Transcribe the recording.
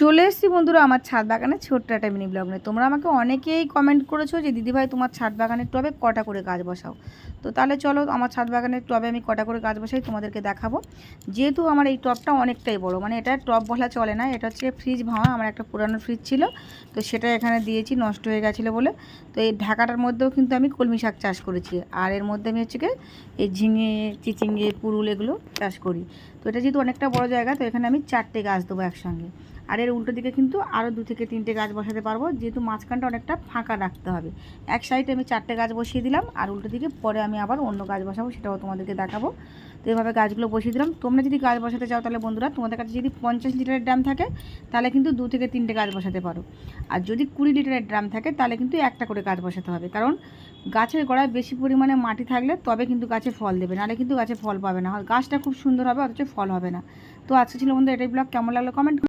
চলে এসেছি বন্ধুরা আমার ছাদ বাগানে ছোট্ট একটা মিনি ব্লগ নিয়ে। তোমরা আমাকে অনেকেই কমেন্ট করেছো যে দিদিভাই তোমার ছাদ বাগানের টবে কটা করে গাছ বসাও। তো তাহলে চলো আমার ছাদ বাগানের টবে আমি কটা করে গাছ বসাই তোমাদেরকে দেখাবো। যেহেতু আমার এই টবটা অনেকটাই বড়, মানে এটা টব বলা চলে না, এটা হচ্ছে ফ্রিজ ভাঙা। আমার একটা পুরানো ফ্রিজ ছিল, তো সেটা এখানে দিয়েছি, নষ্ট হয়ে গেছিলো বলে। তো এই ঢাকাটার মধ্যেও কিন্তু আমি কলমি শাক চাষ করেছি, আর এর মধ্যে আমি হচ্ছে কি এই ঝিঙে, চিচিঙ্গে, পুরুল এগুলো চাষ করি। তো এটা যেহেতু অনেকটা বড় জায়গা, তো এখানে আমি 4টে গাছ দেবো একসঙ্গে। আর এর উল্টো দিকে কিন্তু আরও 2 থেকে 3টে গাছ বসাতে পারবো, যেহেতু মাঝখানটা অনেকটা ফাঁকা রাখতে হবে। এক সাইডে আমি 4টে গাছ বসিয়ে দিলাম, আর উল্টো দিকে পরে আমি আবার অন্য গাছ বসাবো, সেটাও তোমাদেরকে দেখাবো। তো এভাবে গাছগুলো বসিয়ে দিলাম। তোমরা যদি গাছ বসাতে চাও তাহলে বন্ধুরা, তোমাদের কাছে যদি 50 লিটারের ড্রাম থাকে তাহলে কিন্তু 2 থেকে 3টে গাছ বসাতে পারো। আর যদি 20 লিটারের ড্রাম থাকে তাহলে কিন্তু একটা করে গাছ বসাতে হবে, কারণ গাছের গোড়ায় বেশি পরিমাণে মাটি থাকলে তবে কিন্তু গাছে ফল দেবে, নাহলে কিন্তু গাছে ফল পাবে না। গাছটা খুব সুন্দর হবে অথচ ফল হবে না। তো আজকে ছিল বন্ধু এটাই ব্লগ। কেমন লাগলো কমেন্ট